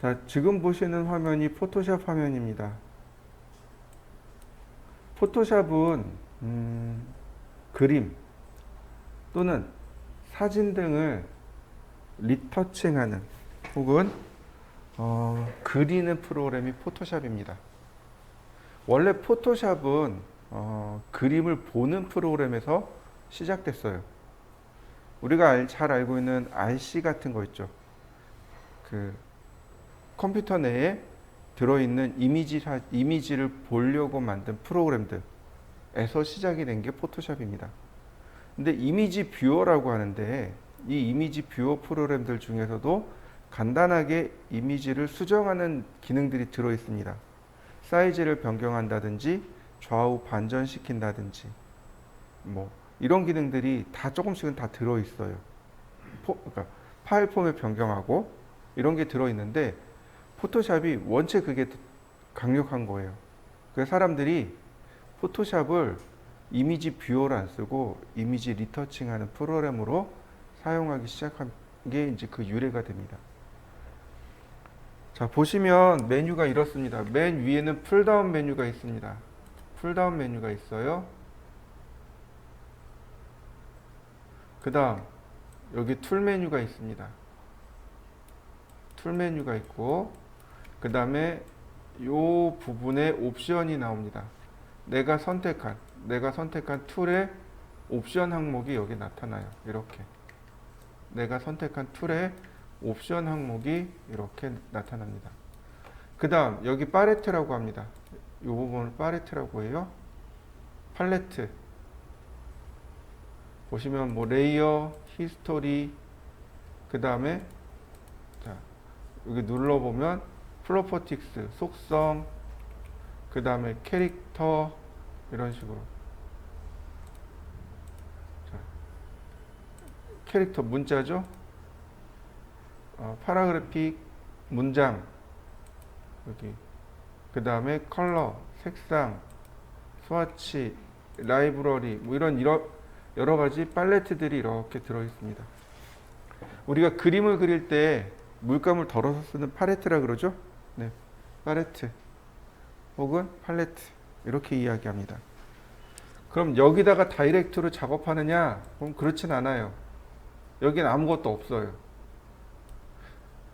자, 지금 보시는 화면이 포토샵 화면입니다. 포토샵은 그림 또는 사진 등을 리터칭하는 혹은 그리는 프로그램이 포토샵입니다. 원래 포토샵은 그림을 보는 프로그램에서 시작됐어요. 우리가 잘 알고 있는 RC 같은 거 있죠. 그 컴퓨터 내에 들어있는 이미지를 보려고 만든 프로그램들에서 시작이 된 게 포토샵입니다. 근데 이미지 뷰어라고 하는데 이 이미지 뷰어 프로그램들 중에서도 간단하게 이미지를 수정하는 기능들이 들어 있습니다. 사이즈를 변경한다든지 좌우 반전시킨다든지 뭐 이런 기능들이 다 조금씩은 다 들어 있어요. 그러니까 파일 포맷 변경하고 이런 게 들어 있는데 포토샵이 원체 그게 강력한 거예요. 그래서 사람들이 포토샵을 이미지 뷰어를 안 쓰고 이미지 리터칭하는 프로그램으로 사용하기 시작한 게 이제 그 유래가 됩니다. 자, 보시면 메뉴가 이렇습니다. 맨 위에는 풀다운 메뉴가 있습니다. 풀다운 메뉴가 있어요. 그 다음 여기 툴 메뉴가 있습니다. 툴 메뉴가 있고 그 다음에 요 부분에 옵션이 나옵니다. 내가 선택한 툴의 옵션 항목이 여기 나타나요. 이렇게 내가 선택한 툴의 옵션 항목이 이렇게 나타납니다. 그 다음 여기 팔레트라고 합니다. 이 부분을 팔레트라고 해요. 팔레트 보시면 뭐 레이어, 히스토리 그 다음에 자 여기 눌러보면 프로퍼틱스, 속성 그 다음에 캐릭터 이런 식으로 자, 캐릭터 문자죠. 파라그래픽 문장 여기 그 다음에 컬러 색상 스와치 라이브러리 뭐 이런 여러 가지 팔레트들이 이렇게 들어 있습니다. 우리가 그림을 그릴 때 물감을 덜어서 쓰는 팔레트라 그러죠. 네, 팔레트 혹은 팔레트 이렇게 이야기합니다. 그럼 여기다가 다이렉트로 작업하느냐? 그럼 그렇진 않아요. 여기는 아무것도 없어요.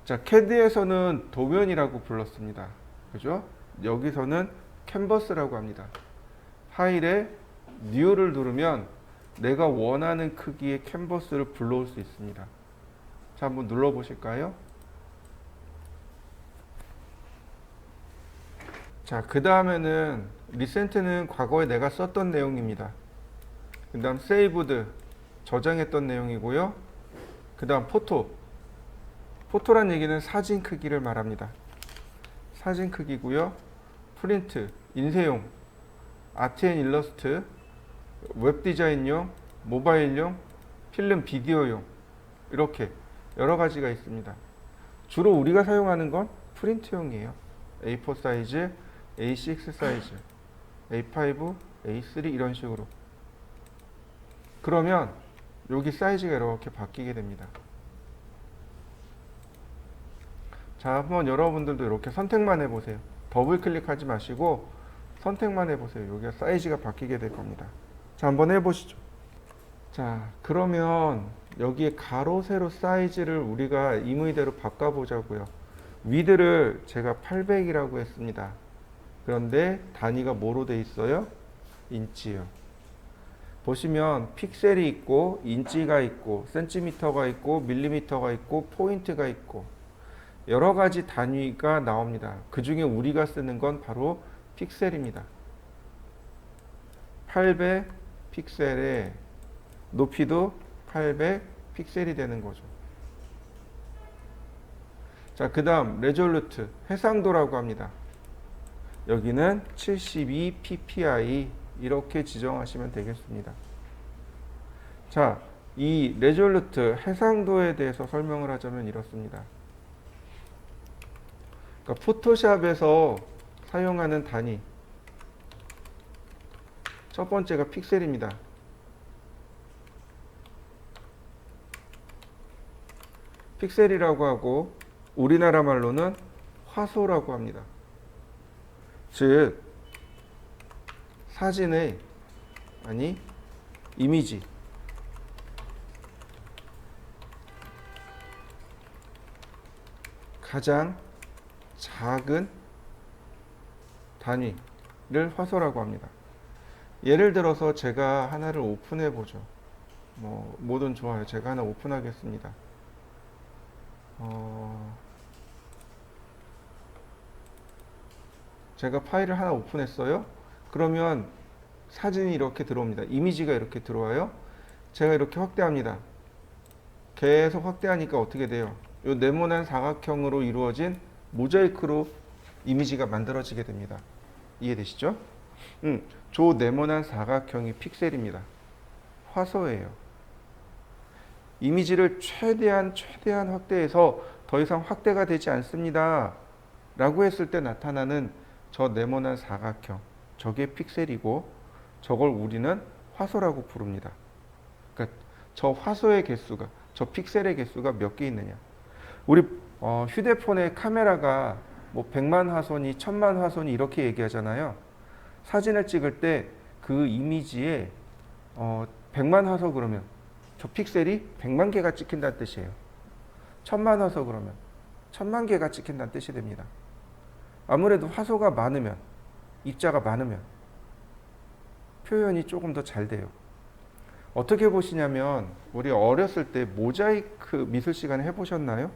자, CAD에서는 도면이라고 불렀습니다. 그죠? 여기서는 캔버스라고 합니다. 파일에 New를 누르면 내가 원하는 크기의 캔버스를 불러올 수 있습니다. 자, 한번 눌러보실까요? 자, 그 다음에는 리센트는 과거에 내가 썼던 내용입니다. 그 다음 세이브드 저장했던 내용이고요. 그 다음 포토란 얘기는 사진 크기를 말합니다. 사진 크기고요. 프린트 인쇄용, 아트 앤 일러스트, 웹 디자인용, 모바일용, 필름 비디오용 이렇게 여러 가지가 있습니다. 주로 우리가 사용하는 건 프린트용이에요. A4 사이즈, A6 사이즈, A5, A3 이런 식으로. 그러면 여기 사이즈가 이렇게 바뀌게 됩니다. 자, 한번 여러분들도 이렇게 선택만 해보세요. 더블 클릭하지 마시고 선택만 해보세요. 여기가 사이즈가 바뀌게 될 겁니다. 자, 한번 해보시죠. 자, 그러면 여기에 가로, 세로 사이즈를 우리가 임의대로 바꿔보자고요. 위드를 제가 800이라고 했습니다. 그런데 단위가 뭐로 돼 있어요? 인치요. 보시면 픽셀이 있고 인치가 있고 센티미터가 있고 밀리미터가 있고 포인트가 있고 여러 가지 단위가 나옵니다. 그 중에 우리가 쓰는 건 바로 픽셀입니다. 800 픽셀의 높이도 800 픽셀이 되는 거죠. 자, 그 다음 레졸루트 해상도라고 합니다. 여기는 72 ppi 이렇게 지정하시면 되겠습니다. 자, 이 레졸루트 해상도에 대해서 설명을 하자면 이렇습니다. 그러니까 포토샵에서 사용하는 단위 첫 번째가 픽셀입니다. 픽셀이라고 하고 우리나라 말로는 화소라고 합니다. 즉 사진의 이미지 가장 작은 단위를 화소라고 합니다. 예를 들어서 제가 하나를 오픈해 보죠. 뭐든 좋아요. 제가 하나 오픈하겠습니다. 제가 파일을 하나 오픈했어요. 그러면 사진이 이렇게 들어옵니다. 이미지가 이렇게 들어와요. 제가 이렇게 확대합니다. 계속 확대하니까 어떻게 돼요? 이 네모난 사각형으로 이루어진 모자이크로 이미지가 만들어지게 됩니다. 이해되시죠? 저 네모난 사각형이 픽셀입니다. 화소예요. 이미지를 최대한 확대해서 더 이상 확대가 되지 않습니다. 라고 했을 때 나타나는 저 네모난 사각형, 저게 픽셀이고 저걸 우리는 화소라고 부릅니다. 그러니까 저 화소의 개수가, 저 픽셀의 개수가 몇 개 있느냐. 우리 휴대폰의 카메라가 뭐 100만 화소니 1000만 화소니 이렇게 얘기하잖아요. 사진을 찍을 때 그 이미지에 100만 화소 그러면 저 픽셀이 100만 개가 찍힌다는 뜻이에요. 1000만 화소 그러면 1000만 개가 찍힌다는 뜻이 됩니다. 아무래도 화소가 많으면, 입자가 많으면 표현이 조금 더 잘 돼요. 어떻게 보시냐면 우리 어렸을 때 모자이크 미술 시간에 해보셨나요?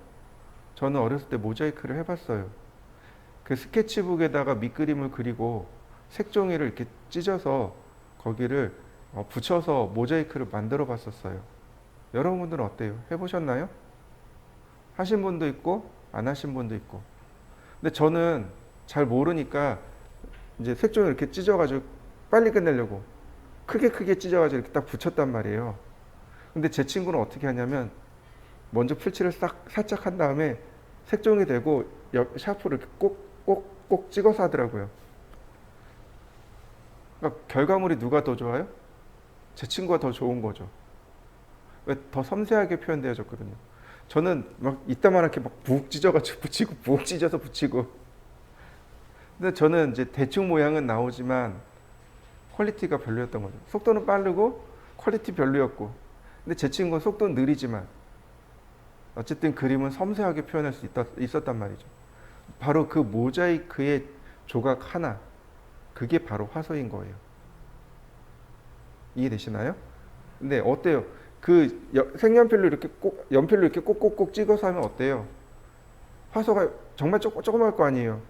저는 어렸을 때 모자이크를 해봤어요. 그 스케치북에다가 밑그림을 그리고 색종이를 이렇게 찢어서 거기를 붙여서 모자이크를 만들어 봤었어요. 여러분들은 어때요? 해보셨나요? 하신 분도 있고 안 하신 분도 있고. 근데 저는 잘 모르니까 이제 색종이 이렇게 찢어가지고 빨리 끝내려고 크게 찢어가지고 이렇게 딱 붙였단 말이에요. 근데 제 친구는 어떻게 하냐면 먼저 풀칠을 살짝 한 다음에 색종이 대고 샤프를 이렇게 꼭 찍어서 하더라고요. 그러니까 결과물이 누가 더 좋아요? 제 친구가 더 좋은 거죠. 왜? 더 섬세하게 표현되어졌거든요. 저는 막 이따만하게 막 부욱 찢어가지고 붙이고 부욱 찢어서 붙이고. 근데 저는 이제 대충 모양은 나오지만 퀄리티가 별로였던 거죠. 속도는 빠르고 퀄리티 별로였고. 근데 제 친구는 속도는 느리지만 어쨌든 그림은 섬세하게 표현할 수 있었단 말이죠. 바로 그 모자이크의 조각 하나, 그게 바로 화소인 거예요. 이해되시나요? 근데 어때요? 그 색연필로 이렇게 연필로 이렇게 꼭꼭꼭 찍어서 하면 어때요? 화소가 정말 조그만 거 아니에요.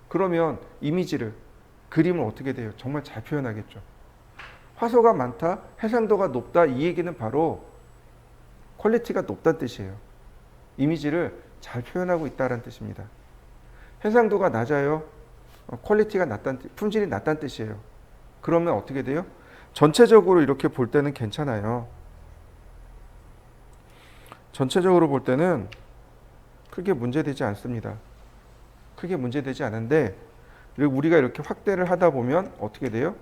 그러면 이미지를, 그림을 어떻게 돼요? 정말 잘 표현하겠죠. 화소가 많다, 해상도가 높다, 이 얘기는 바로 퀄리티가 높다는 뜻이에요. 이미지를 잘 표현하고 있다는 뜻입니다. 해상도가 낮아요. 퀄리티가 낮다는 품질이 낮다는 뜻이에요. 그러면 어떻게 돼요? 전체적으로 이렇게 볼 때는 괜찮아요. 전체적으로 볼 때는 크게 문제되지 않습니다. 크게 문제되지 않은데 우리가 이렇게 확대를 하다 보면 어떻게 돼요?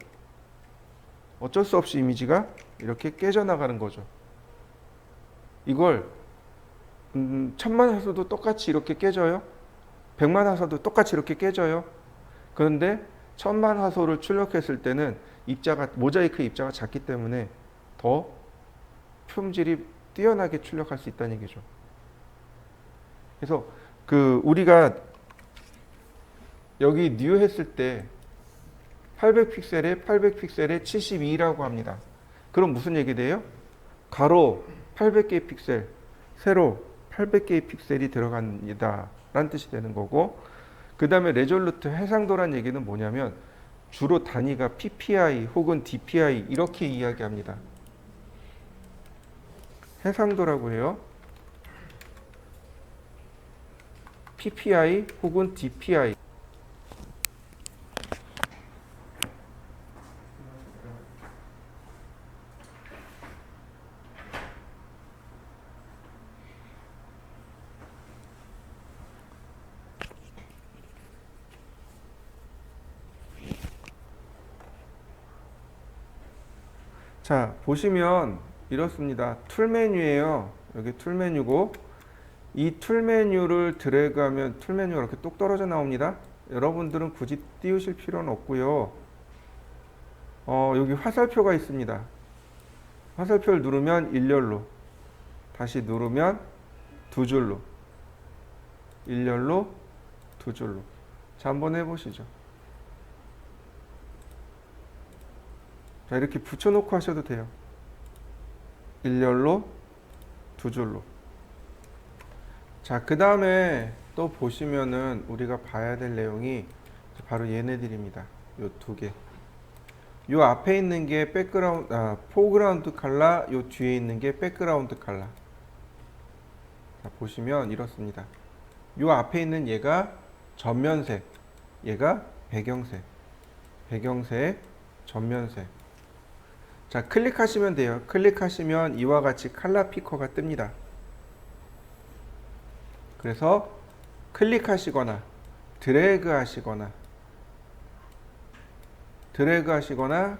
어쩔 수 없이 이미지가 이렇게 깨져나가는 거죠. 이걸 1000만 화소도 똑같이 이렇게 깨져요? 100만 화소도 똑같이 이렇게 깨져요? 그런데 1000만 화소를 출력했을 때는 모자이크 입자가 작기 때문에 더 품질이 뛰어나게 출력할 수 있다는 얘기죠. 그래서 우리가 여기 뉴 했을 때 800픽셀에 800픽셀에 72라고 합니다. 그럼 무슨 얘기 돼요? 가로 800개의 픽셀, 세로 800개의 픽셀이 들어갑니다 라는 뜻이 되는 거고, 그 다음에 레졸루트 해상도란 얘기는 뭐냐면 주로 단위가 PPI 혹은 DPI 이렇게 이야기합니다. 해상도라고 해요. PPI 혹은 DPI. 자, 보시면 이렇습니다. 툴 메뉴예요. 여기 툴 메뉴고 이 툴 메뉴를 드래그하면 툴 메뉴가 이렇게 뚝 떨어져 나옵니다. 여러분들은 굳이 띄우실 필요는 없고요. 여기 화살표가 있습니다. 화살표를 누르면 일렬로, 다시 누르면 두 줄로, 일렬로, 두 줄로. 자, 한번 해보시죠. 자, 이렇게 붙여놓고 하셔도 돼요. 일렬로, 두 줄로. 자, 그 다음에 또 보시면은 우리가 봐야 될 내용이 바로 얘네들입니다. 요 두 개. 요 앞에 있는 게 포그라운드 컬러, 요 뒤에 있는 게 백그라운드 컬러. 자, 보시면 이렇습니다. 요 앞에 있는 얘가 전면색, 얘가 배경색, 배경색, 전면색. 자, 클릭하시면 돼요. 클릭하시면 이와 같이 컬러 피커가 뜹니다. 그래서 클릭하시거나 드래그 하시거나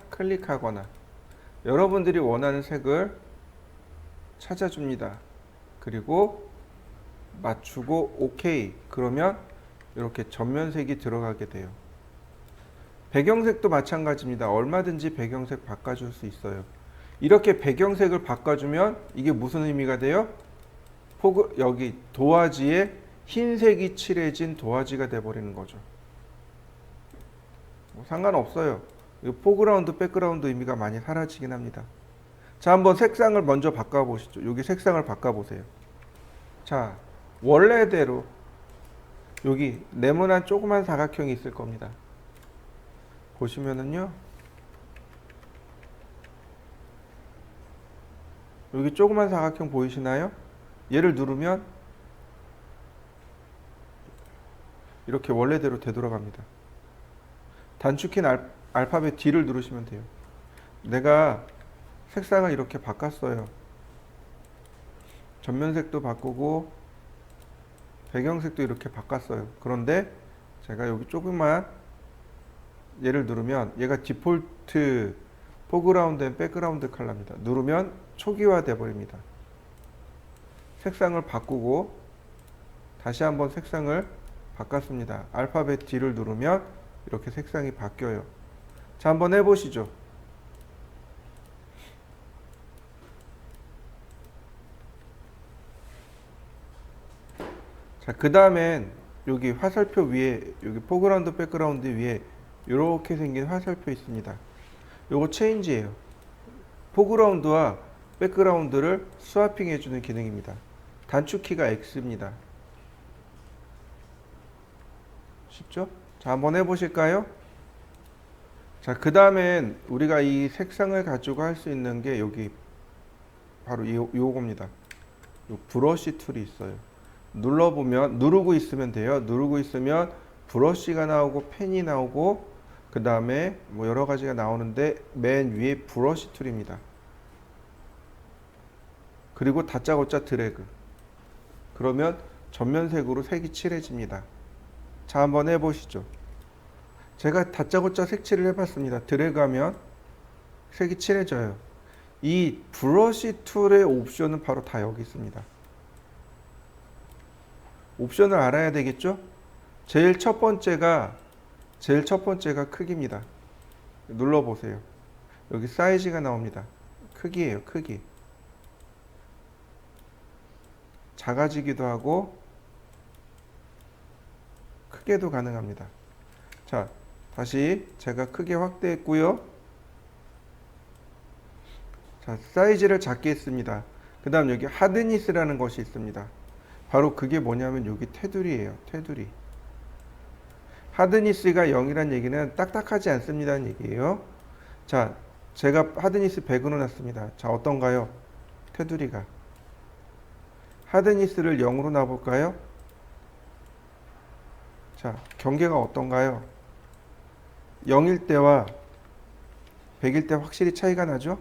클릭하거나 여러분들이 원하는 색을 찾아줍니다. 그리고 맞추고 OK. 그러면 이렇게 전면색이 들어가게 돼요. 배경색도 마찬가지입니다. 얼마든지 배경색 바꿔줄 수 있어요. 이렇게 배경색을 바꿔주면 이게 무슨 의미가 돼요? 여기 도화지에 흰색이 칠해진 도화지가 돼버리는 거죠. 상관없어요. 포그라운드, 백그라운드 의미가 많이 사라지긴 합니다. 자, 한번 색상을 먼저 바꿔보시죠. 여기 색상을 바꿔보세요. 자, 원래대로 여기 네모난 조그만 사각형이 있을 겁니다. 보시면은요, 여기 조그만 사각형 보이시나요? 얘를 누르면 이렇게 원래대로 되돌아갑니다. 단축키는 알파벳 D를 누르시면 돼요. 내가 색상을 이렇게 바꿨어요. 전면색도 바꾸고 배경색도 이렇게 바꿨어요. 그런데 제가 여기 조금만 얘를 누르면 얘가 디폴트 포그라운드 앤 백그라운드 컬러입니다. 누르면 초기화 돼 버립니다. 색상을 바꾸고 다시 한번 색상을 바꿨습니다. 알파벳 D를 누르면 이렇게 색상이 바뀌어요. 자, 한번 해보시죠. 자, 그 다음엔 여기 화살표 위에, 여기 포그라운드, 백그라운드 위에 이렇게 생긴 화살표 있습니다. 요거 체인지예요. 포그라운드와 백그라운드를 스와핑 해주는 기능입니다. 단축키가 X입니다. 쉽죠? 자, 한번 해보실까요? 자, 그 다음엔 우리가 이 색상을 가지고 할 수 있는 게 여기 바로 요겁니다. 요 브러쉬 툴이 있어요. 눌러보면, 누르고 있으면 돼요. 누르고 있으면 브러쉬가 나오고 펜이 나오고 그 다음에 뭐 여러 가지가 나오는데 맨 위에 브러쉬 툴입니다. 그리고 다짜고짜 드래그. 그러면 전면색으로 색이 칠해집니다. 자, 한번 해보시죠. 제가 다짜고짜 색칠을 해봤습니다. 드래그하면 색이 칠해져요. 이 브러쉬 툴의 옵션은 바로 다 여기 있습니다. 옵션을 알아야 되겠죠? 제일 첫 번째가 크기입니다. 눌러보세요. 여기 사이즈가 나옵니다. 크기예요, 크기. 작아지기도 하고 크게도 가능합니다. 자, 다시 제가 크게 확대했고요. 자, 사이즈를 작게 했습니다. 그 다음 여기 하드니스라는 것이 있습니다. 바로 그게 뭐냐면 여기 테두리예요. 테두리. 하드니스가 0이란 얘기는 딱딱하지 않습니다는 얘기예요. 자, 제가 하드니스 100으로 놨습니다. 자, 어떤가요? 테두리가. 하드니스를 0으로 놔볼까요? 자, 경계가 어떤가요? 0일 때와 100일 때 확실히 차이가 나죠?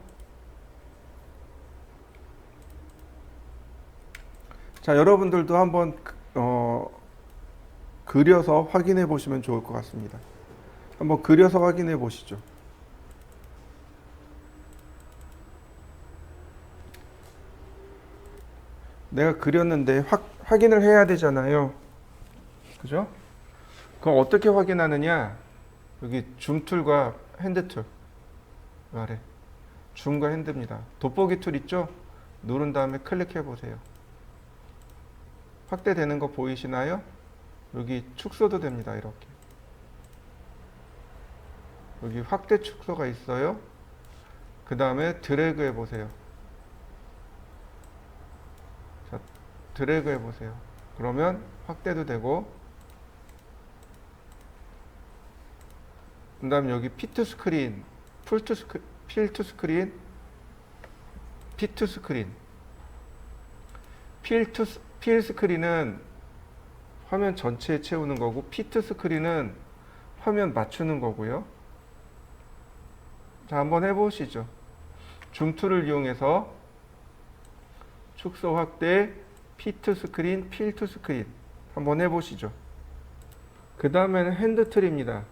자, 여러분들도 한번 그려서 확인해 보시면 좋을 것 같습니다. 한번 그려서 확인해 보시죠. 내가 그렸는데 확인을 해야 되잖아요. 그죠? 그럼 어떻게 확인하느냐? 여기 줌 툴과 핸드 툴 아래 줌과 핸드입니다. 돋보기 툴 있죠? 누른 다음에 클릭해 보세요. 확대되는 거 보이시나요? 여기 축소도 됩니다. 이렇게 여기 확대 축소가 있어요. 그 다음에 드래그 해 보세요. 자, 드래그 해 보세요. 그러면 확대도 되고, 그 다음 여기 피투 스크린, 필투 스크린, 피투 스크린. 필 스크린은 화면 전체에 채우는 거고, 피투 스크린은 화면 맞추는 거고요. 자, 한번 해보시죠. 줌 툴을 이용해서 축소 확대, 피투 스크린, 필투 스크린 한번 해보시죠. 그 다음에는 핸드 툴입니다.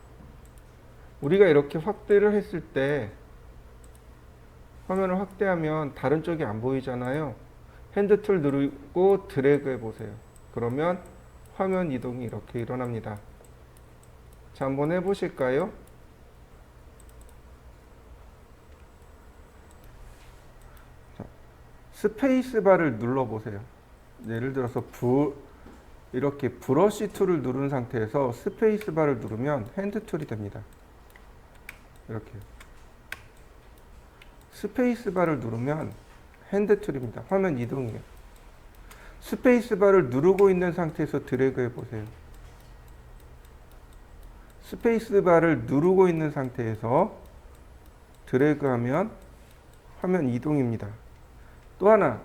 우리가 이렇게 확대를 했을 때 화면을 확대하면 다른 쪽이 안 보이잖아요. 핸드 툴 누르고 드래그 해보세요. 그러면 화면 이동이 이렇게 일어납니다. 자, 한번 해보실까요? 스페이스 바를 눌러보세요. 예를 들어서 이렇게 브러쉬 툴을 누른 상태에서 스페이스 바를 누르면 핸드 툴이 됩니다. 이렇게 스페이스 바를 누르면 핸드 툴입니다. 화면 이동이에요. 스페이스 바를 누르고 있는 상태에서 드래그 해보세요. 스페이스 바를 누르고 있는 상태에서 드래그 하면 화면 이동입니다. 또 하나,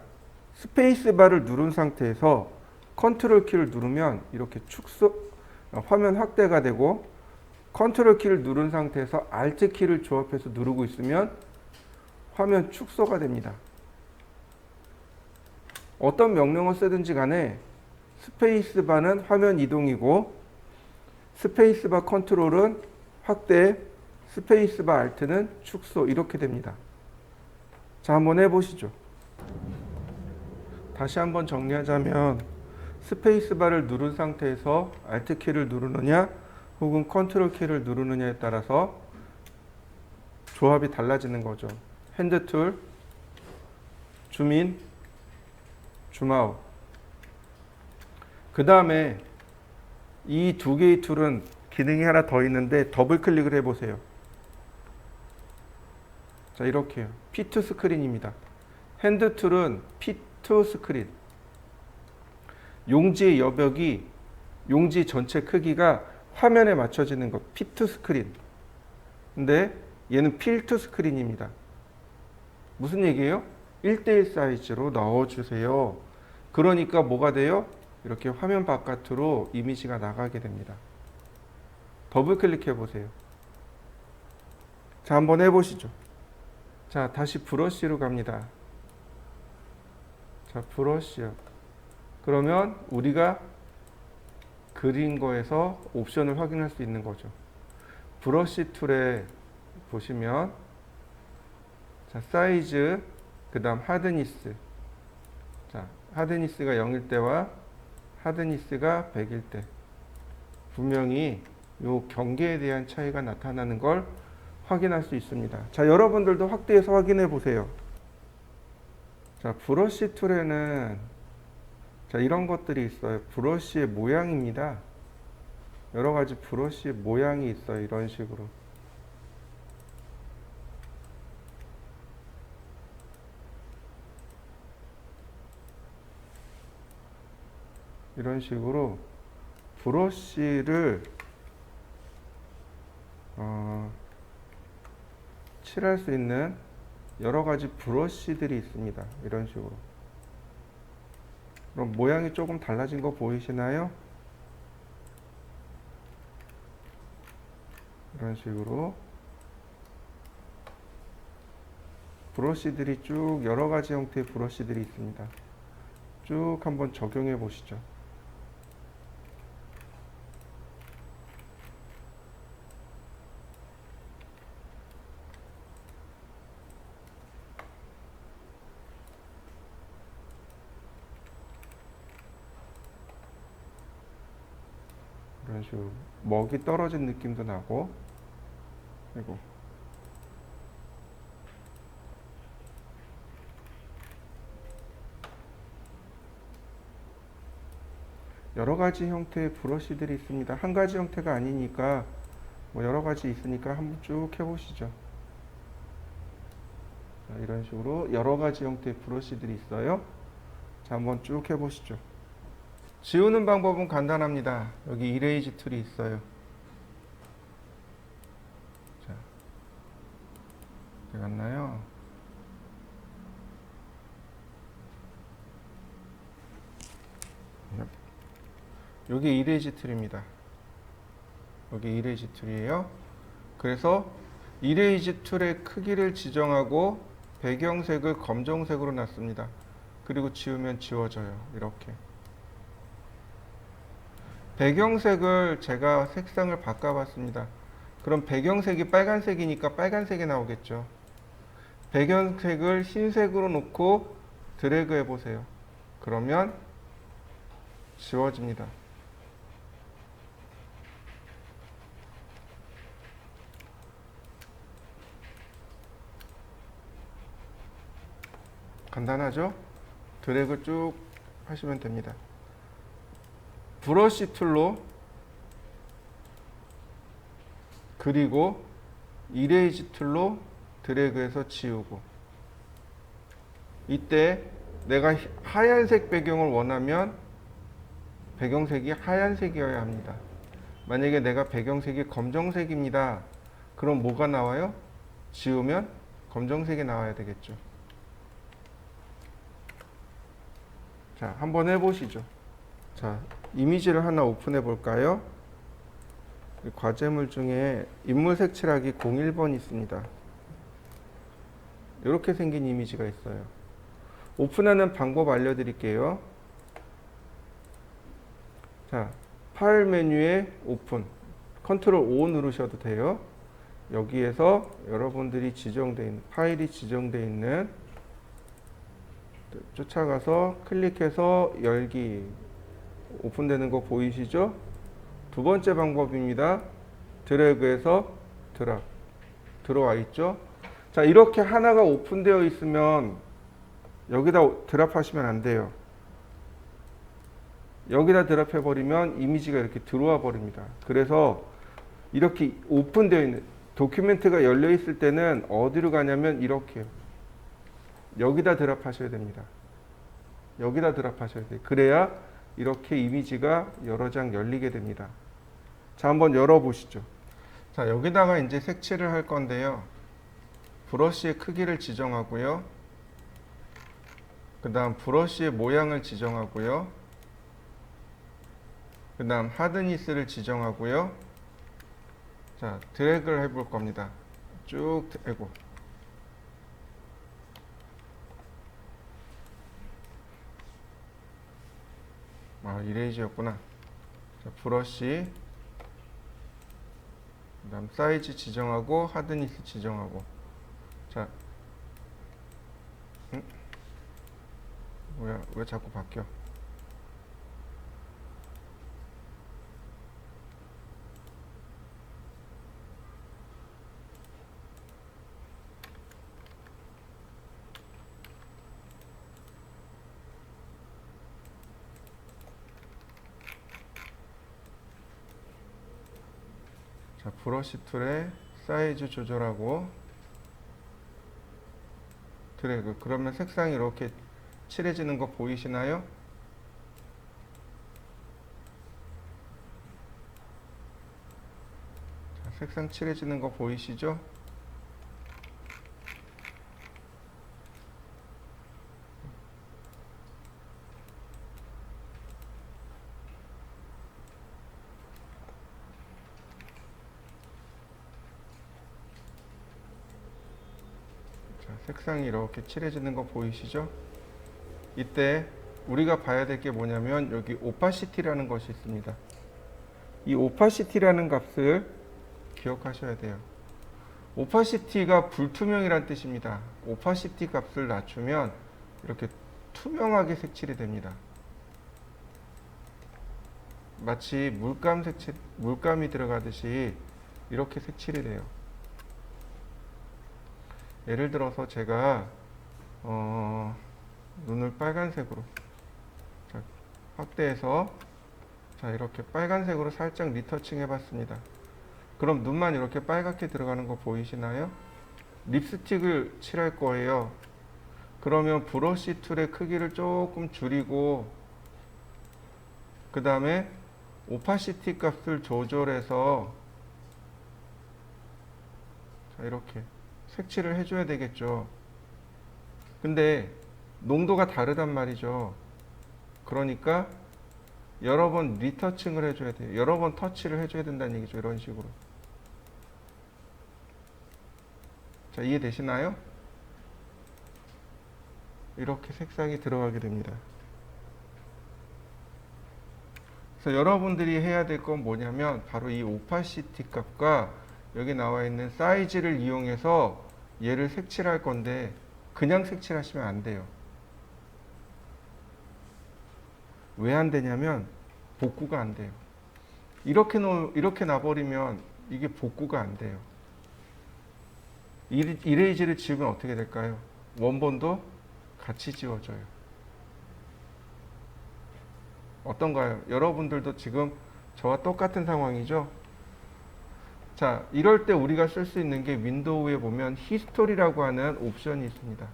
스페이스 바를 누른 상태에서 컨트롤 키를 누르면 이렇게 화면 확대가 되고, 컨트롤 키를 누른 상태에서 알트 키를 조합해서 누르고 있으면 화면 축소가 됩니다. 어떤 명령을 쓰든지 간에 스페이스 바는 화면 이동이고, 스페이스 바 컨트롤은 확대, 스페이스 바 알트는 축소, 이렇게 됩니다. 자, 한번 해보시죠. 다시 한번 정리하자면 스페이스 바를 누른 상태에서 알트 키를 누르느냐 혹은 컨트롤 키를 누르느냐에 따라서 조합이 달라지는 거죠. 핸드 툴, 줌인, 줌아웃. 그 다음에 이 두 개의 툴은 기능이 하나 더 있는데 더블 클릭을 해보세요. 자, 이렇게요. 피투 스크린입니다. 핸드 툴은 피투 스크린. 용지의 여벽이, 용지 전체 크기가 화면에 맞춰지는 것, 피투 스크린. 근데 얘는 필투 스크린입니다. 무슨 얘기예요? 1대1 사이즈로 넣어주세요. 그러니까 뭐가 돼요? 이렇게 화면 바깥으로 이미지가 나가게 됩니다. 더블 클릭해 보세요. 자, 한번 해보시죠. 자, 다시 브러쉬로 갑니다. 자, 브러쉬요. 그러면 우리가 그린 거에서 옵션을 확인할 수 있는 거죠. 브러쉬 툴에 보시면, 자, 사이즈, 그 다음 하드니스. 자, 하드니스가 0일 때와 하드니스가 100일 때 분명히 요 경계에 대한 차이가 나타나는 걸 확인할 수 있습니다. 자, 여러분들도 확대해서 확인해 보세요. 자, 브러쉬 툴에는 자, 이런 것들이 있어요. 브러쉬의 모양입니다. 여러 가지 브러쉬의 모양이 있어요. 이런 식으로. 이런 식으로 브러쉬를 칠할 수 있는 여러 가지 브러쉬들이 있습니다. 이런 식으로. 그럼 모양이 조금 달라진 거 보이시나요? 이런 식으로 브러쉬들이 쭉 여러 가지 형태의 브러쉬들이 있습니다. 쭉 한번 적용해 보시죠. 이런 식으로 먹이 떨어진 느낌도 나고. 그리고 여러 가지 형태의 브러쉬들이 있습니다. 한 가지 형태가 아니니까 뭐 여러 가지 있으니까 한번 쭉 해보시죠. 자, 이런 식으로 여러 가지 형태의 브러쉬들이 있어요. 자, 한번 쭉 해보시죠. 지우는 방법은 간단합니다. 여기 이레이즈 툴이 있어요. 자, 어디 갔나요? 여기 이레이즈 툴입니다. 여기 이레이즈 툴이에요. 그래서 이레이즈 툴의 크기를 지정하고 배경색을 검정색으로 놨습니다. 그리고 지우면 지워져요. 이렇게. 배경색을 제가 색상을 바꿔봤습니다. 그럼 배경색이 빨간색이니까 빨간색이 나오겠죠. 배경색을 흰색으로 놓고 드래그 해보세요. 그러면 지워집니다. 간단하죠? 드래그 쭉 하시면 됩니다. 브러쉬 툴로 그리고 이레이즈 툴로 드래그해서 지우고, 이때 내가 하얀색 배경을 원하면 배경색이 하얀색이어야 합니다. 만약에 내가 배경색이 검정색입니다. 그럼 뭐가 나와요? 지우면 검정색이 나와야 되겠죠. 자, 한번 해보시죠. 자, 이미지를 하나 오픈해 볼까요? 과제물 중에 인물 색칠하기 01번 있습니다. 이렇게 생긴 이미지가 있어요. 오픈하는 방법 알려드릴게요. 자, 파일 메뉴에 오픈, 컨트롤 O 누르셔도 돼요. 여기에서 여러분들이 지정되어 있는, 파일이 지정되어 있는, 쫓아가서 클릭해서 열기, 오픈되는 거 보이시죠? 두 번째 방법입니다. 드래그해서 드랍, 들어와 있죠? 자, 이렇게 하나가 오픈되어 있으면 여기다 드랍하시면 안 돼요. 여기다 드랍해 버리면 이미지가 이렇게 들어와 버립니다. 그래서 이렇게 오픈되어 있는 도큐멘트가 열려 있을 때는 어디로 가냐면 이렇게요. 여기다 드랍하셔야 됩니다. 여기다 드랍하셔야 돼요. 그래야 이렇게 이미지가 여러 장 열리게 됩니다. 자, 한번 열어보시죠. 자, 여기다가 이제 색칠을 할 건데요. 브러쉬의 크기를 지정하고요. 그 다음 브러쉬의 모양을 지정하고요. 그 다음 하드니스를 지정하고요. 자, 드래그를 해볼 겁니다. 쭉 대고. 아, 이레이저였구나. 자, 브러쉬, 그 다음 사이즈 지정하고 하드니스 지정하고. 자, 뭐야, 왜 자꾸 바뀌어? 자, 브러쉬 툴에 사이즈 조절하고 드래그. 그러면 색상이 이렇게 칠해지는 거 보이시나요? 자, 색상 칠해지는 거 보이시죠? 색상이 이렇게 칠해지는 거 보이시죠? 이때 우리가 봐야 될 게 뭐냐면 여기 오파시티라는 것이 있습니다. 이 오파시티라는 값을 기억하셔야 돼요. 오파시티가 불투명이란 뜻입니다. 오파시티 값을 낮추면 이렇게 투명하게 색칠이 됩니다. 마치 물감이 들어가듯이 이렇게 색칠이 돼요. 예를 들어서 제가 눈을 빨간색으로 자, 확대해서 자, 이렇게 빨간색으로 살짝 리터칭 해봤습니다. 그럼 눈만 이렇게 빨갛게 들어가는 거 보이시나요? 립스틱을 칠할 거예요. 그러면 브러쉬 툴의 크기를 조금 줄이고 그 다음에 오파시티 값을 조절해서 자, 이렇게 색칠을 해줘야 되겠죠. 근데 농도가 다르단 말이죠. 그러니까 여러 번 리터칭을 해줘야 돼요. 여러 번 터치를 해줘야 된다는 얘기죠. 이런 식으로. 자, 이해되시나요? 이렇게 색상이 들어가게 됩니다. 그래서 여러분들이 해야 될 건 뭐냐면 바로 이 오파시티 값과 여기 나와 있는 사이즈를 이용해서 얘를 색칠할 건데 그냥 색칠하시면 안 돼요. 왜 안 되냐면 복구가 안 돼요. 이렇게 놔버리면 이게 복구가 안 돼요. 이레이즈를 지우면 어떻게 될까요? 원본도 같이 지워져요. 어떤가요? 여러분들도 지금 저와 똑같은 상황이죠? 자, 이럴 때 우리가 쓸 수 있는 게 윈도우에 보면 히스토리라고 하는 옵션이 있습니다.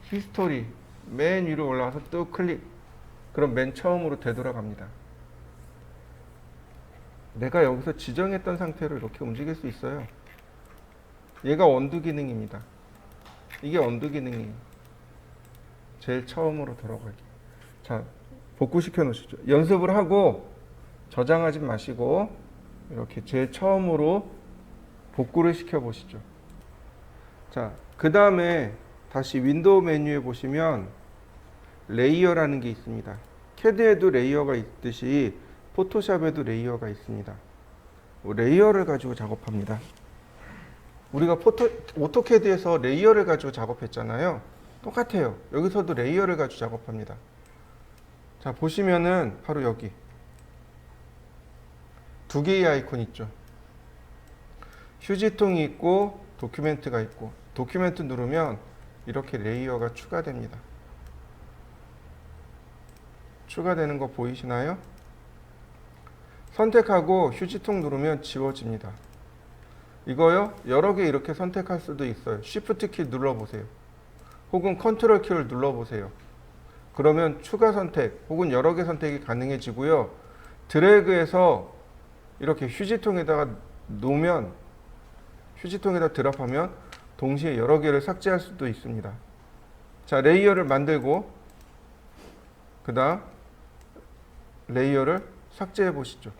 히스토리 맨 위로 올라와서 또 클릭. 그럼 맨 처음으로 되돌아갑니다. 내가 여기서 지정했던 상태로 이렇게 움직일 수 있어요. 얘가 언두 기능입니다. 이게 언두 기능이에요. 제일 처음으로 돌아가기. 자, 복구시켜 놓으시죠. 연습을 하고 저장하지 마시고 이렇게 제일 처음으로 복구를 시켜 보시죠. 자, 그 다음에 다시 윈도우 메뉴에 보시면 레이어라는 게 있습니다. 캐드에도 레이어가 있듯이 포토샵에도 레이어가 있습니다. 레이어를 가지고 작업합니다. 우리가 오토캐드에서 레이어를 가지고 작업했잖아요. 똑같아요. 여기서도 레이어를 가지고 작업합니다. 자, 보시면은 바로 여기 두 개의 아이콘 있죠. 휴지통이 있고 도큐멘트가 있고, 도큐멘트 누르면 이렇게 레이어가 추가됩니다. 추가되는 거 보이시나요? 선택하고 휴지통 누르면 지워집니다. 이거요, 여러 개 이렇게 선택할 수도 있어요. Shift 키 눌러보세요. 혹은 컨트롤 키를 눌러보세요. 그러면 추가 선택 혹은 여러 개 선택이 가능해지고요. 드래그해서 이렇게 휴지통에다가 놓으면, 휴지통에다 드랍하면 동시에 여러 개를 삭제할 수도 있습니다. 자, 레이어를 만들고 그 다음 레이어를 삭제해 보시죠.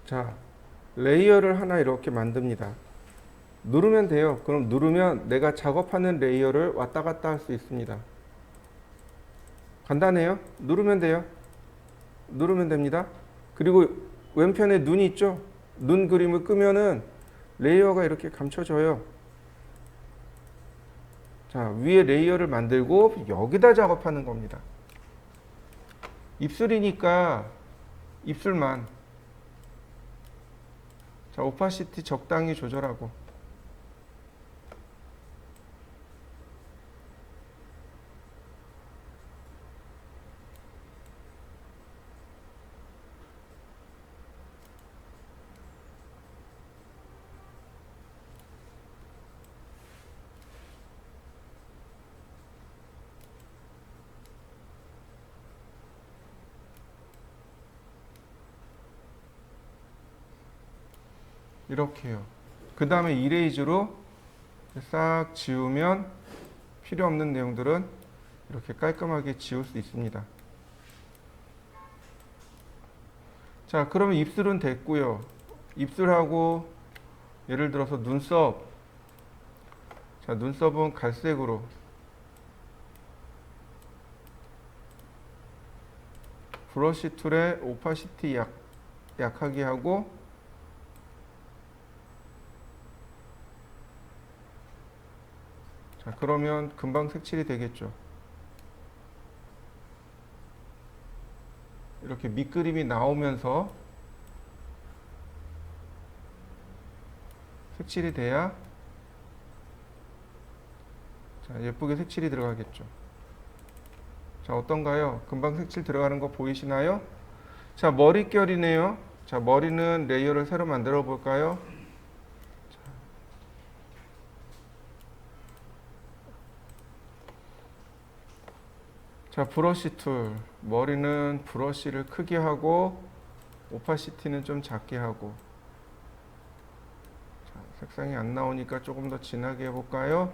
자, 레이어를 하나 이렇게 만듭니다. 누르면 돼요. 그럼 누르면 내가 작업하는 레이어를 왔다 갔다 할 수 있습니다. 간단해요. 누르면 돼요. 누르면 됩니다. 그리고 왼편에 눈이 있죠. 눈 그림을 끄면은 레이어가 이렇게 감춰져요. 자, 위에 레이어를 만들고 여기다 작업하는 겁니다. 입술이니까 입술만. 자, 오파시티 적당히 조절하고. 이렇게요. 그 다음에 이레이즈로 싹 지우면 필요 없는 내용들은 이렇게 깔끔하게 지울 수 있습니다. 자, 그러면 입술은 됐고요. 입술하고 예를 들어서 눈썹. 자, 눈썹은 갈색으로. 브러쉬 툴에 오파시티 약하게 하고 자, 그러면 금방 색칠이 되겠죠. 이렇게 밑그림이 나오면서 색칠이 돼야 자, 예쁘게 색칠이 들어가겠죠. 자, 어떤가요? 금방 색칠 들어가는 거 보이시나요? 자, 머릿결이네요. 자, 머리는 레이어를 새로 만들어 볼까요? 자, 브러쉬 툴. 머리는 브러쉬를 크게 하고 오파시티는 좀 작게 하고. 자, 색상이 안 나오니까 조금 더 진하게 해볼까요?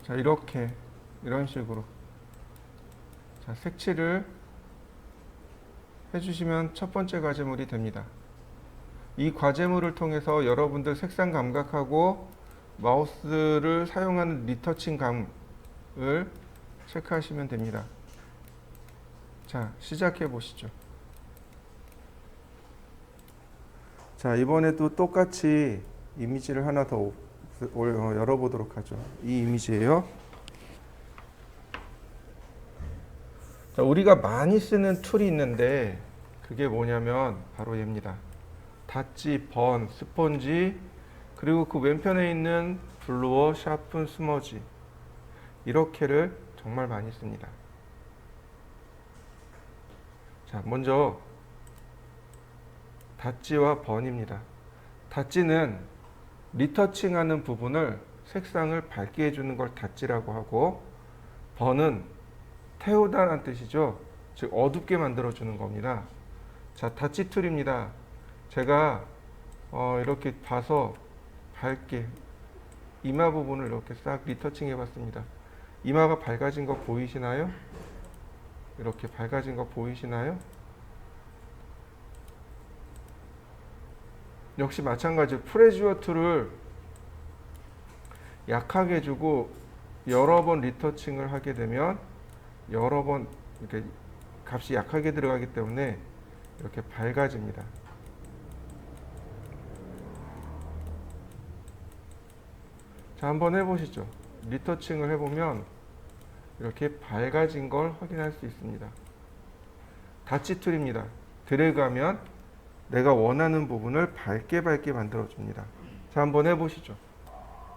자, 이렇게 이런 식으로 자, 색칠을 해주시면 첫 번째 과제물이 됩니다. 이 과제물을 통해서 여러분들 색상 감각하고 마우스를 사용하는 리터칭 감을 체크하시면 됩니다. 자, 시작해 보시죠. 자, 이번에도 똑같이 이미지를 하나 더 열어보도록 하죠. 이 이미지예요. 자, 우리가 많이 쓰는 툴이 있는데 그게 뭐냐면 바로 얘입니다. 닷지, 번, 스펀지, 그리고 그 왼편에 있는 블루어, 샤픈, 스머지, 이렇게를 정말 많이 씁니다. 자, 먼저 닷지와 번입니다. 닷지는 리터칭하는 부분을 색상을 밝게 해주는 걸 닷지라고 하고, 번은 태우다라는 뜻이죠. 즉 어둡게 만들어주는 겁니다. 자, 닷지 툴입니다. 제가 이렇게 봐서 밝게 이마 부분을 이렇게 싹 리터칭 해봤습니다. 이마가 밝아진 거 보이시나요? 이렇게 밝아진 거 보이시나요? 역시 마찬가지로 프레지어 툴을 약하게 해주고 여러 번 리터칭을 하게 되면 여러 번 이렇게 값이 약하게 들어가기 때문에 이렇게 밝아집니다. 자, 한번 해보시죠. 리터칭을 해보면 이렇게 밝아진 걸 확인할 수 있습니다. 닷지 툴입니다. 드래그하면 내가 원하는 부분을 밝게 만들어줍니다. 자, 한번 해보시죠.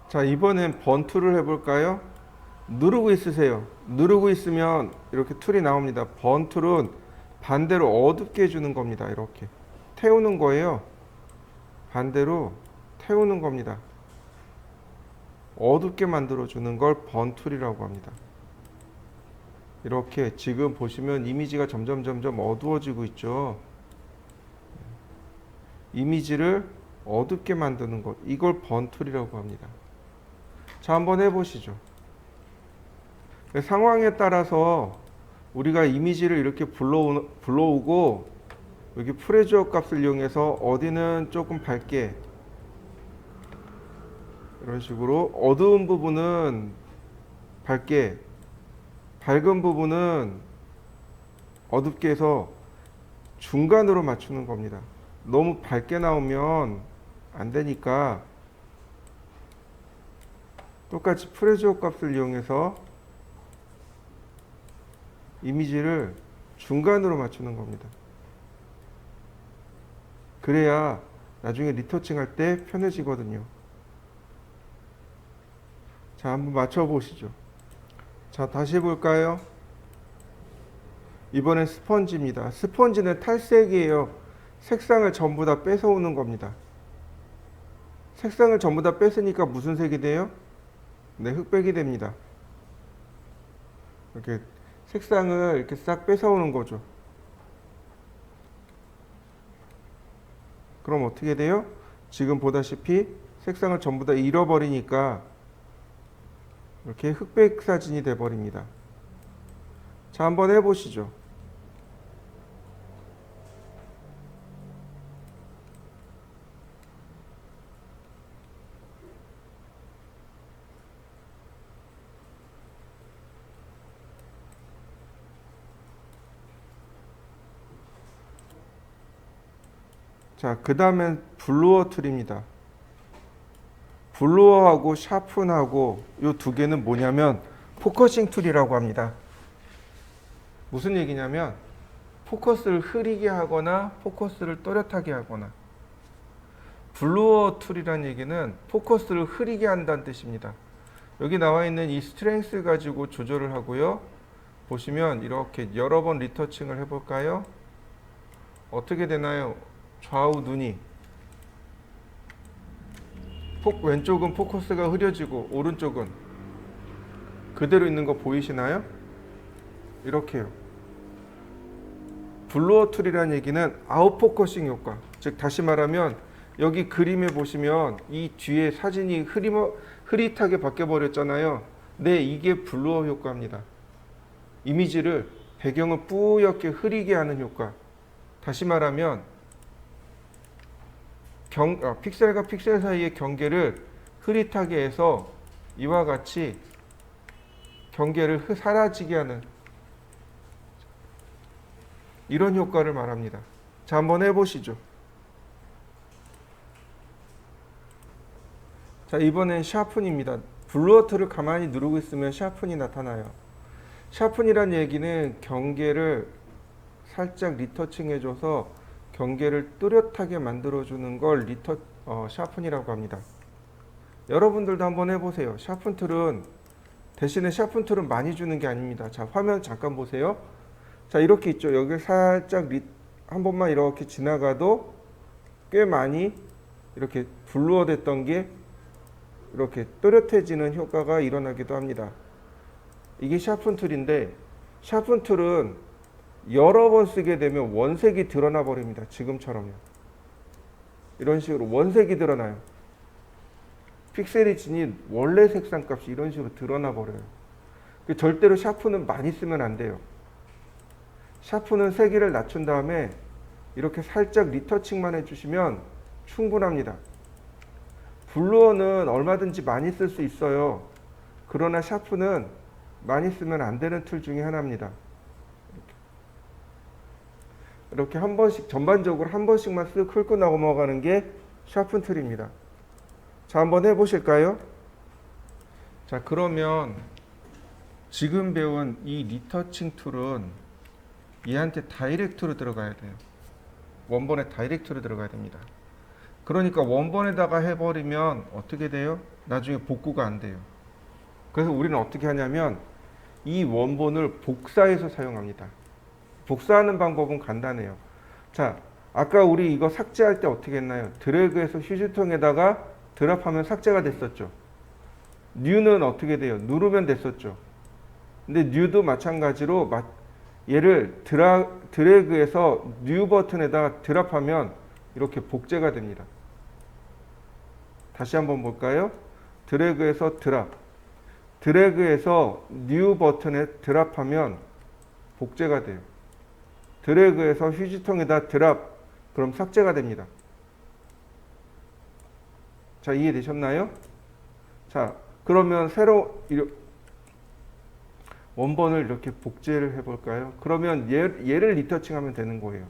자, 이번엔 번 툴을 해볼까요? 누르고 있으세요. 누르고 있으면 이렇게 툴이 나옵니다. 번 툴은 반대로 어둡게 해주는 겁니다. 이렇게 태우는 거예요. 반대로 태우는 겁니다. 어둡게 만들어주는 걸 번 툴이라고 합니다. 이렇게 지금 보시면 이미지가 점점 어두워지고 있죠. 이미지를 어둡게 만드는 것, 이걸 번 툴이라고 합니다. 자, 한번 해보시죠. 상황에 따라서 우리가 이미지를 이렇게 불러오고 여기 프레지어 값을 이용해서 어디는 조금 밝게, 이런 식으로 어두운 부분은 밝게, 밝은 부분은 어둡게 해서 중간으로 맞추는 겁니다. 너무 밝게 나오면 안 되니까 똑같이 프레지어 값을 이용해서 이미지를 중간으로 맞추는 겁니다. 그래야 나중에 리터칭 할 때 편해지거든요. 자, 한번 맞춰 보시죠. 자, 다시 해볼까요? 이번엔 스펀지입니다. 스펀지는 탈색이에요. 색상을 전부 다 뺏어오는 겁니다. 색상을 전부 다 뺏으니까 무슨 색이 돼요? 네, 흑백이 됩니다. 이렇게 색상을 이렇게 싹 뺏어오는 거죠. 그럼 어떻게 돼요? 지금 보다시피 색상을 전부 다 잃어버리니까 이렇게 흑백 사진이 돼 버립니다. 자, 한번 해보시죠. 자, 그 다음엔 블루어 툴입니다. 블루어하고 샤픈하고 이 두 개는 뭐냐면 포커싱 툴이라고 합니다. 무슨 얘기냐면 포커스를 흐리게 하거나 포커스를 또렷하게 하거나, 블루어 툴이라는 얘기는 포커스를 흐리게 한다는 뜻입니다. 여기 나와 있는 이 스트렝스 가지고 조절을 하고요. 보시면 이렇게 여러 번 리터칭을 해볼까요? 어떻게 되나요? 좌우 눈이 왼쪽은 포커스가 흐려지고 오른쪽은 그대로 있는 거 보이시나요? 이렇게요. 블루어 툴이라는 얘기는 아웃포커싱 효과, 즉 다시 말하면 여기 그림에 보시면 이 뒤에 사진이 흐릿하게 바뀌어 버렸잖아요. 네, 이게 블루어 효과입니다. 이미지를, 배경을 뿌옇게 흐리게 하는 효과. 다시 말하면 픽셀과 픽셀 사이의 경계를 흐릿하게 해서 이와 같이 경계를 사라지게 하는 이런 효과를 말합니다. 자, 한번 해보시죠. 자, 이번엔 샤픈입니다. 블루어 툴을 가만히 누르고 있으면 샤픈이 나타나요. 샤픈이란 얘기는 경계를 살짝 리터칭 해줘서 경계를 뚜렷하게 만들어주는 걸 샤픈이라고 합니다. 여러분들도 한번 해보세요. 샤픈 툴은, 대신에 샤픈 툴은 많이 주는 게 아닙니다. 자, 화면 잠깐 보세요. 자, 이렇게 있죠. 여기 살짝 한 번만 이렇게 지나가도 꽤 많이 이렇게 블루어 됐던 게 이렇게 또렷해지는 효과가 일어나기도 합니다. 이게 샤픈 툴인데, 샤픈 툴은 여러 번 쓰게 되면 원색이 드러나 버립니다. 지금처럼요. 이런 식으로 원색이 드러나요. 픽셀이 지닌 원래 색상 값이 이런 식으로 드러나 버려요. 절대로 샤픈은 많이 쓰면 안 돼요. 샤픈은 세기를 낮춘 다음에 이렇게 살짝 리터칭만 해주시면 충분합니다. 블루어는 얼마든지 많이 쓸 수 있어요. 그러나 샤픈은 많이 쓰면 안 되는 툴 중에 하나입니다. 이렇게 한 번씩, 전반적으로 한 번씩만 쓱 훑고 넘어가는 게 샤픈 툴입니다. 자, 한번 해보실까요? 자, 그러면 지금 배운 이 리터칭 툴은 얘한테 다이렉트로 들어가야 돼요. 원본에 다이렉트로 들어가야 됩니다. 그러니까 원본에다가 해버리면 어떻게 돼요? 나중에 복구가 안 돼요. 그래서 우리는 어떻게 하냐면 이 원본을 복사해서 사용합니다. 복사하는 방법은 간단해요. 자, 아까 우리 이거 삭제할 때 어떻게 했나요? 드래그해서 휴지통에다가 드랍하면 삭제가 됐었죠. 뉴는 어떻게 돼요? 누르면 됐었죠. 근데 뉴도 마찬가지로 얘를 드래그해서 뉴 버튼에다가 드랍하면 이렇게 복제가 됩니다. 다시 한번 볼까요? 드래그해서 드래그해서 뉴 버튼에 드랍하면 복제가 돼요. 드래그해서 휴지통에다 드랍, 그럼 삭제가 됩니다. 자, 이해되셨나요? 자, 그러면 원본을 이렇게 복제를 해볼까요? 그러면 얘를 리터칭하면 되는 거예요.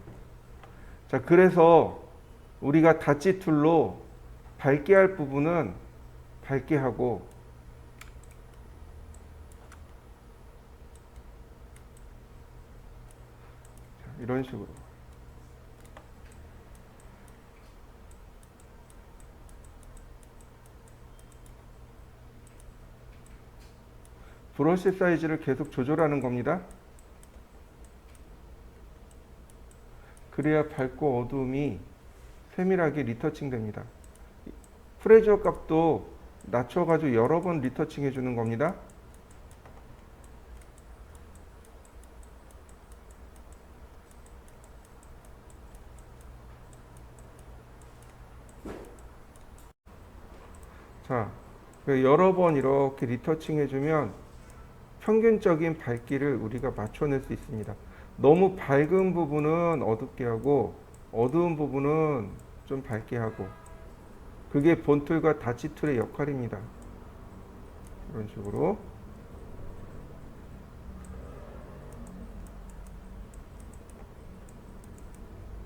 자, 그래서 우리가 다치 툴로 밝게 할 부분은 밝게 하고, 자, 이런 식으로. 브러쉬 사이즈를 계속 조절하는 겁니다. 그래야 밝고 어두움이 세밀하게 리터칭 됩니다. 프레저 값도 낮춰가지고 여러 번 리터칭 해주는 겁니다. 여러 번 이렇게 리터칭 해주면 평균적인 밝기를 우리가 맞춰낼 수 있습니다. 너무 밝은 부분은 어둡게 하고 어두운 부분은 좀 밝게 하고, 그게 본툴과 다치 툴의 역할입니다. 이런 식으로.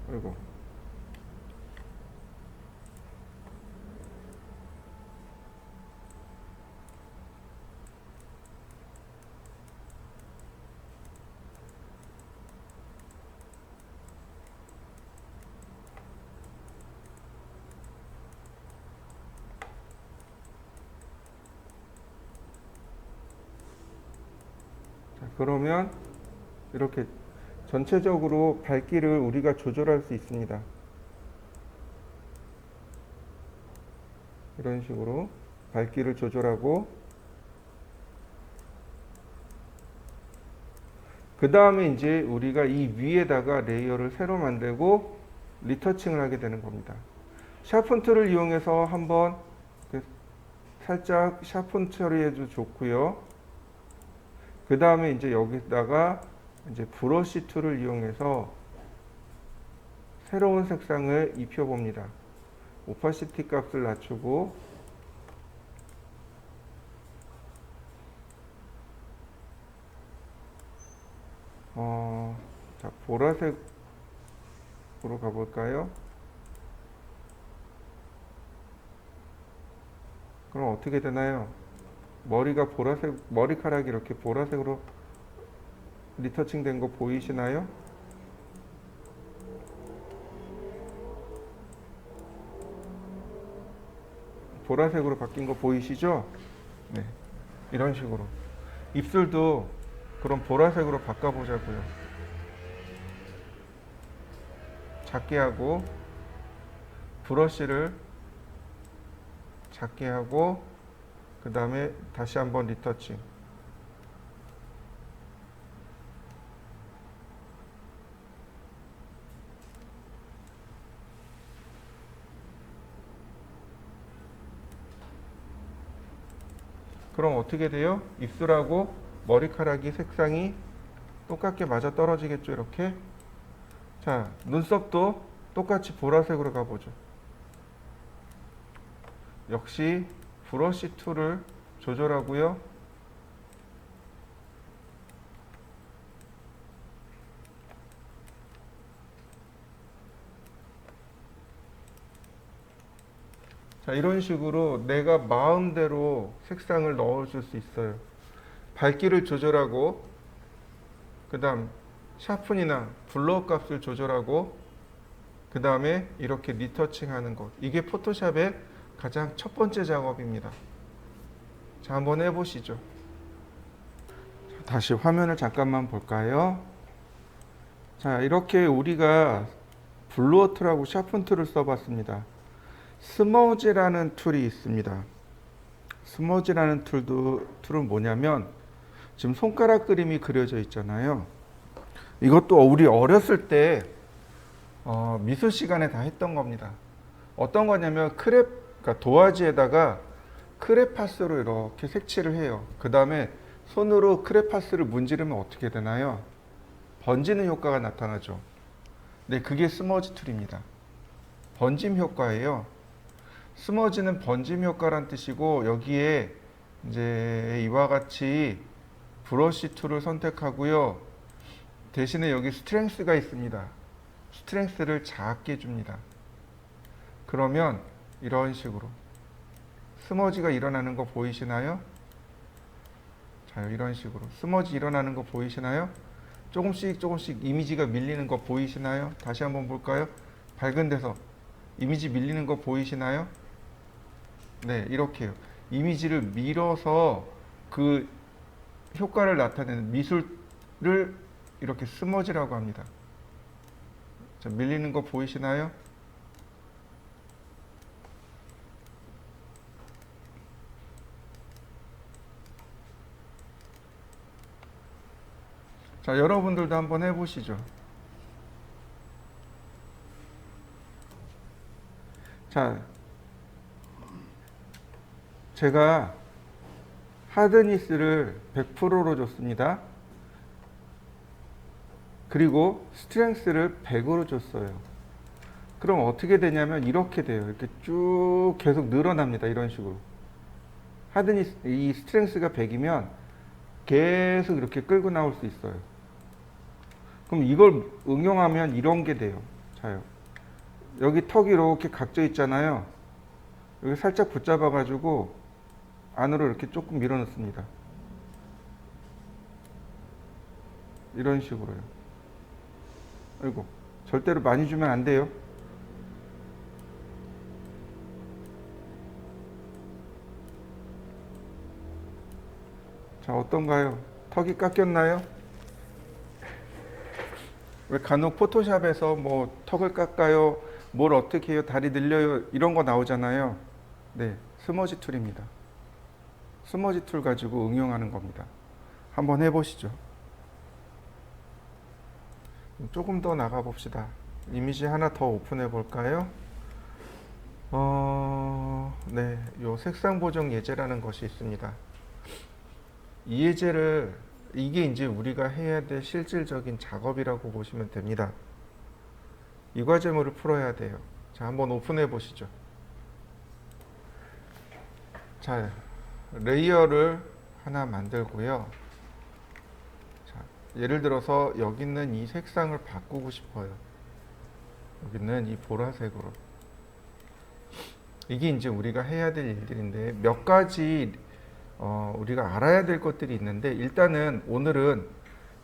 그리고 그러면 이렇게 전체적으로 밝기를 우리가 조절할 수 있습니다. 이런 식으로 밝기를 조절하고, 그 다음에 이제 우리가 이 위에다가 레이어를 새로 만들고 리터칭을 하게 되는 겁니다. 샤픈툴을 이용해서 한번 살짝 샤픈 처리해도 좋고요. 그 다음에 이제 여기다가 이제 브러쉬 툴을 이용해서 새로운 색상을 입혀봅니다. 오파시티 값을 낮추고, 자, 보라색으로 가볼까요? 그럼 어떻게 되나요? 머리가 보라색, 머리카락이 이렇게 보라색으로 리터칭 된 거 보이시나요? 보라색으로 바뀐 거 보이시죠? 네. 이런 식으로. 입술도 그럼 보라색으로 바꿔보자고요. 작게 하고, 브러쉬를 작게 하고, 그 다음에 다시 한번 리터칭. 그럼 어떻게 돼요? 입술하고 머리카락이 색상이 똑같게 맞아 떨어지겠죠, 이렇게. 자, 눈썹도 똑같이 보라색으로 가보죠. 역시 브러쉬 툴을 조절하고요. 자, 이런 식으로 내가 마음대로 색상을 넣어줄 수 있어요. 밝기를 조절하고, 그 다음 샤픈이나 블러 값을 조절하고, 그 다음에 이렇게 리터칭 하는 것. 이게 포토샵의 가장 첫 번째 작업입니다. 자, 한번 해보시죠. 다시 화면을 잠깐만 볼까요? 자, 이렇게 우리가 블루어 툴하고 샤픈 툴을 써봤습니다. 스머지라는 툴이 있습니다. 스머지라는 툴은 뭐냐면, 지금 손가락 그림이 그려져 있잖아요. 이것도 우리 어렸을 때 미술 시간에 다 했던 겁니다. 어떤 거냐면 그러니까 도화지에다가 크레파스로 이렇게 색칠을 해요. 그 다음에 손으로 크레파스를 문지르면 어떻게 되나요? 번지는 효과가 나타나죠. 네, 그게 스머지 툴입니다. 번짐 효과예요. 스머지는 번짐 효과란 뜻이고, 여기에 이제 이와 같이 브러쉬 툴을 선택하고요. 대신에 여기 스트렝스가 있습니다. 스트렝스를 작게 해줍니다. 그러면 이런 식으로 스머지가 일어나는 거 보이시나요? 자, 이런 식으로 스머지 일어나는 거 보이시나요? 조금씩 조금씩 이미지가 밀리는 거 보이시나요? 다시 한번 볼까요? 밝은 데서 이미지 밀리는 거 보이시나요? 네, 이렇게요. 이미지를 밀어서 그 효과를 나타내는 미술을 이렇게 스머지라고 합니다. 자, 밀리는 거 보이시나요? 자, 여러분들도 한번 해보시죠. 자, 제가 하드니스를 100%로 줬습니다. 그리고 스트렝스를 100으로 줬어요. 그럼 어떻게 되냐면 이렇게 돼요. 이렇게 쭉 계속 늘어납니다. 이런 식으로. 하드니스, 이 스트렝스가 100이면 계속 이렇게 끌고 나올 수 있어요. 그럼 이걸 응용하면 이런 게 돼요. 자요. 여기 턱이 이렇게 각져 있잖아요. 여기 살짝 붙잡아 가지고 안으로 이렇게 조금 밀어 넣습니다. 이런 식으로요. 아이고, 절대로 많이 주면 안 돼요. 자, 어떤가요? 턱이 깎였나요? 왜 간혹 포토샵에서 뭐 턱을 깎아요, 뭘 어떻게 해요, 다리 늘려요, 이런 거 나오잖아요. 네, 스머지 툴입니다. 스머지 툴 가지고 응용하는 겁니다. 한번 해보시죠. 조금 더 나가 봅시다. 이미지 하나 더 오픈해 볼까요? 네, 요 색상 보정 예제라는 것이 있습니다. 이 예제를 이게 이제 우리가 해야 될 실질적인 작업이라고 보시면 됩니다. 이 과제물을 풀어야 돼요. 자, 한번 오픈해 보시죠. 자, 레이어를 하나 만들고요. 자, 예를 들어서 여기 있는 이 색상을 바꾸고 싶어요. 여기 있는 이 보라색으로. 이게 이제 우리가 해야 될 일들인데 몇 가지 우리가 알아야 될 것들이 있는데 일단은 오늘은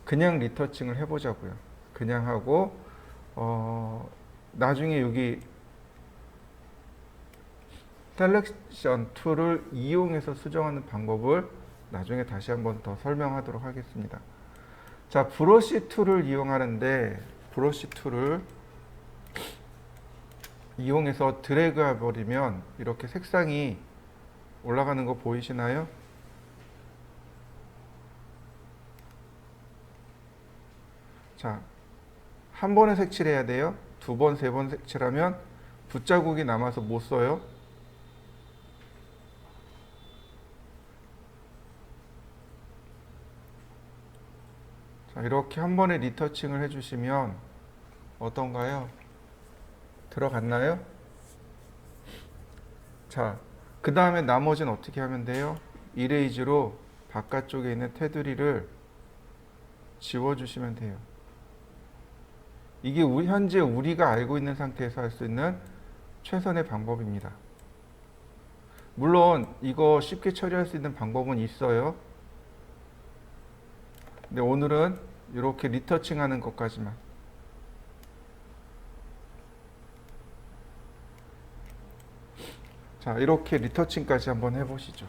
그냥 리터칭을 해보자고요. 그냥 하고 나중에 여기 셀렉션 툴을 이용해서 수정하는 방법을 나중에 다시 한번 더 설명하도록 하겠습니다. 자, 브러쉬 툴을 이용하는데 브러쉬 툴을 이용해서 드래그 해버리면 이렇게 색상이 올라가는 거 보이시나요? 자, 한 번에 색칠해야 돼요. 두 번, 세 번 색칠하면 붓자국이 남아서 못 써요. 자, 이렇게 한 번에 리터칭을 해주시면 어떤가요? 들어갔나요? 자, 그 다음에 나머지는 어떻게 하면 돼요? 이레이즈로 바깥쪽에 있는 테두리를 지워주시면 돼요. 이게 현재 우리가 알고 있는 상태에서 할 수 있는 최선의 방법입니다. 물론 이거 쉽게 처리할 수 있는 방법은 있어요. 근데 오늘은 이렇게 리터칭 하는 것까지만. 자, 이렇게 리터칭까지 한번 해보시죠.